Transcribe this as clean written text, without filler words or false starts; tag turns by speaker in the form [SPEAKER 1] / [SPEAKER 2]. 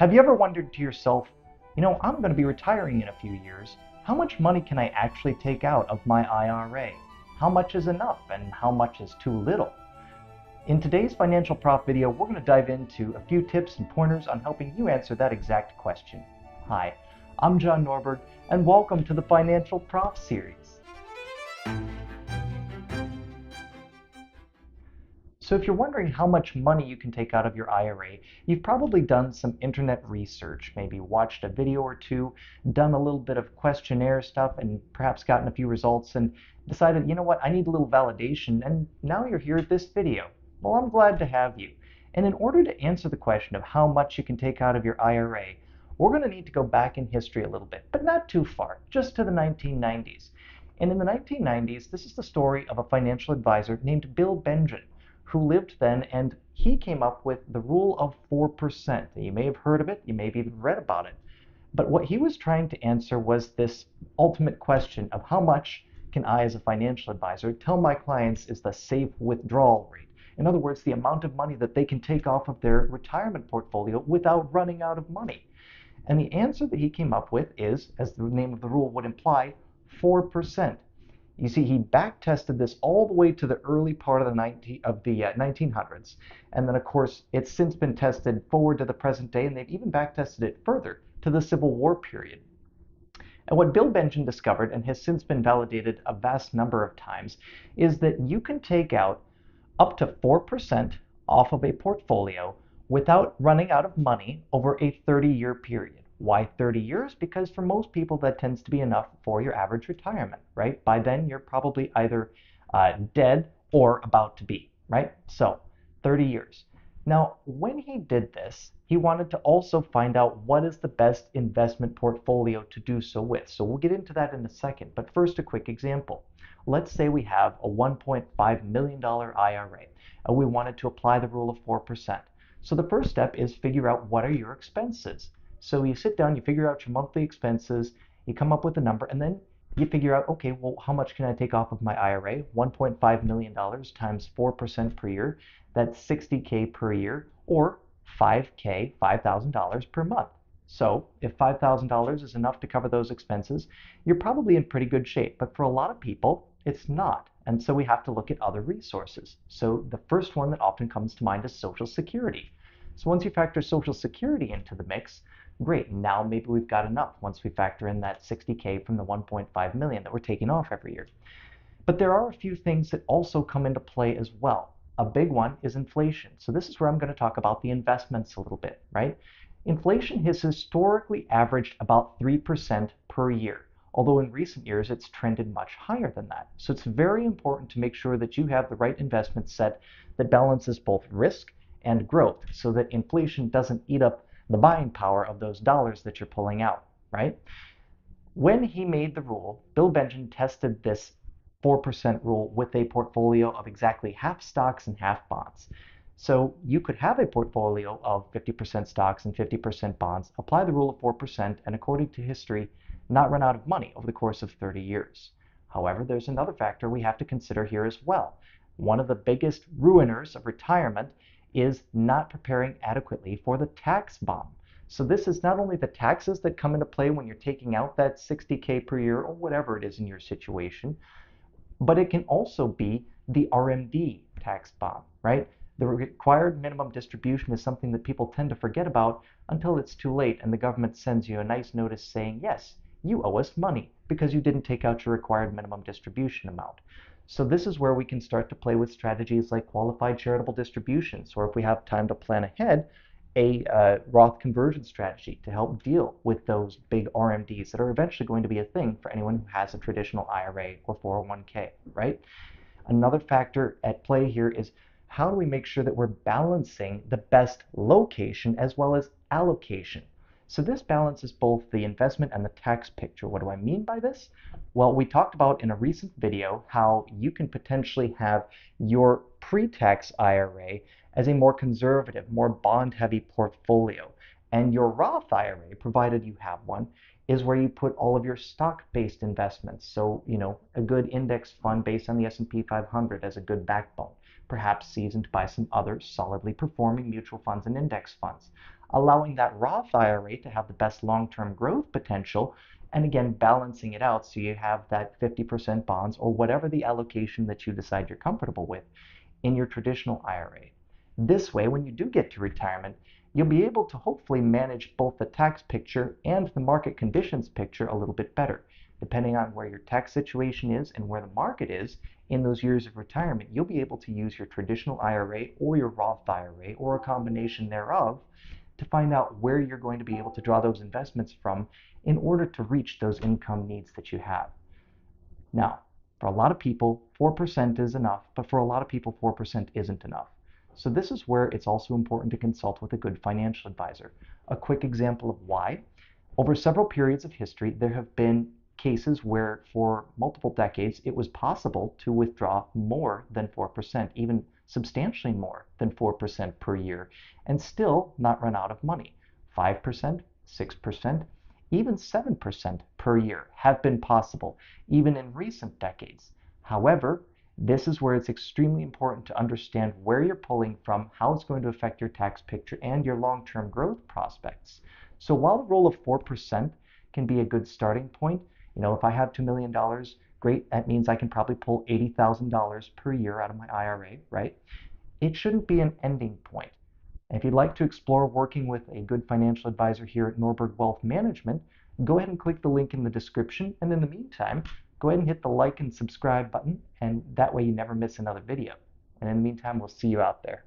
[SPEAKER 1] Have you ever wondered to yourself, I'm going to be retiring in a few years. How much money can I actually take out of my IRA? How much is enough and how much is too little? In today's Financial Prof video, we're going to dive into a few tips and pointers on helping you answer that exact question. Hi, I'm John Norberg, and welcome to the Financial Prof series. So if you're wondering how much money you can take out of your IRA, you've probably done some internet research, maybe watched a video or two, done a little bit of questionnaire stuff, and perhaps gotten a few results and decided, you know what, I need a little validation, and now you're here at this video. Well, I'm glad to have you. And in order to answer the question of how much you can take out of your IRA, we're going to need to go back in history a little bit, but not too far, just to the 1990s. And in the 1990s, this is the story of a financial advisor named Bill Bengen, who lived then, and he came up with the rule of 4%. You may have heard of it, you may have even read about it. But what he was trying to answer was this ultimate question of how much can I, as a financial advisor, tell my clients is the safe withdrawal rate. In other words, the amount of money that they can take off of their retirement portfolio without running out of money. And the answer that he came up with is, as the name of the rule would imply, 4%. You see, he back-tested this all the way to the early part of the 1900s. And then, of course, it's since been tested forward to the present day, and they've even back-tested it further to the Civil War period. And what Bill Bengen discovered, and has since been validated a vast number of times, is that you can take out up to 4% off of a portfolio without running out of money over a 30-year period. Why 30 years? Because for most people that tends to be enough for your average retirement, right? By then you're probably either dead or about to be, right? So 30 years. Now, when he did this, he wanted to also find out what is the best investment portfolio to do so with. So we'll get into that in a second, but first a quick example. Let's say we have a $1.5 million IRA, and we wanted to apply the rule of 4%. So the first step is figure out what are your expenses. So you sit down, you figure out your monthly expenses, you come up with a number, and then you figure out, okay, well, how much can I take off of my IRA? $1.5 million times 4% per year, that's $60K per year, or $5K, $5,000 per month. So if $5,000 is enough to cover those expenses, you're probably in pretty good shape. But for a lot of people, it's not. And so we have to look at other resources. So the first one that often comes to mind is Social Security. So once you factor Social Security into the mix, great, now maybe we've got enough once we factor in that 60K from the 1.5 million that we're taking off every year. But there are a few things that also come into play as well. A big one is inflation. So this is where I'm going to talk about the investments a little bit, right? Inflation has historically averaged about 3% per year, although in recent years it's trended much higher than that. So it's very important to make sure that you have the right investment set that balances both risk and growth so that inflation doesn't eat up the buying power of those dollars that you're pulling out, right? When he made the rule, Bill Bengen tested this 4% rule with a portfolio of exactly half stocks and half bonds. So you could have a portfolio of 50% stocks and 50% bonds, apply the rule of 4%, and according to history, not run out of money over the course of 30 years. However, there's another factor we have to consider here as well. One of the biggest ruiners of retirement is not preparing adequately for the tax bomb. So this is not only the taxes that come into play when you're taking out that 60K per year or whatever it is in your situation, but it can also be the RMD tax bomb, right? The required minimum distribution is something that people tend to forget about until it's too late and the government sends you a nice notice saying, yes, you owe us money because you didn't take out your required minimum distribution amount. So this is where we can start to play with strategies like qualified charitable distributions, or if we have time to plan ahead, a Roth conversion strategy to help deal with those big RMDs that are eventually going to be a thing for anyone who has a traditional IRA or 401k, right? Another factor at play here is how do we make sure that we're balancing the best location as well as allocation? So this balances both the investment and the tax picture. What do I mean by this? Well, we talked about in a recent video how you can potentially have your pre-tax IRA as a more conservative, more bond-heavy portfolio. And your Roth IRA, provided you have one, is where you put all of your stock-based investments. So, a good index fund based on the S&P 500 as a good backbone, perhaps seasoned by some other solidly performing mutual funds and index funds. allowing that Roth IRA to have the best long-term growth potential, and again, balancing it out so you have that 50% bonds or whatever the allocation that you decide you're comfortable with in your traditional IRA. This way, when you do get to retirement, you'll be able to hopefully manage both the tax picture and the market conditions picture a little bit better. Depending on where your tax situation is and where the market is in those years of retirement, you'll be able to use your traditional IRA or your Roth IRA or a combination thereof to find out where you're going to be able to draw those investments from in order to reach those income needs that you have. Now, for a lot of people, 4% is enough, but for a lot of people, 4% isn't enough. So this is where it's also important to consult with a good financial advisor. A quick example of why. Over several periods of history, there have been cases where for multiple decades it was possible to withdraw more than 4%, even substantially more than 4% per year, and still not run out of money. 5%, 6%, even 7% per year have been possible, even in recent decades. However, this is where it's extremely important to understand where you're pulling from, how it's going to affect your tax picture, and your long-term growth prospects. So while the rule of 4% can be a good starting point, if I have $2 million, great, that means I can probably pull $80,000 per year out of my IRA, right? It shouldn't be an ending point. And if you'd like to explore working with a good financial advisor here at Norberg Wealth Management, go ahead and click the link in the description. And in the meantime, go ahead and hit the like and subscribe button, and that way you never miss another video. And in the meantime, we'll see you out there.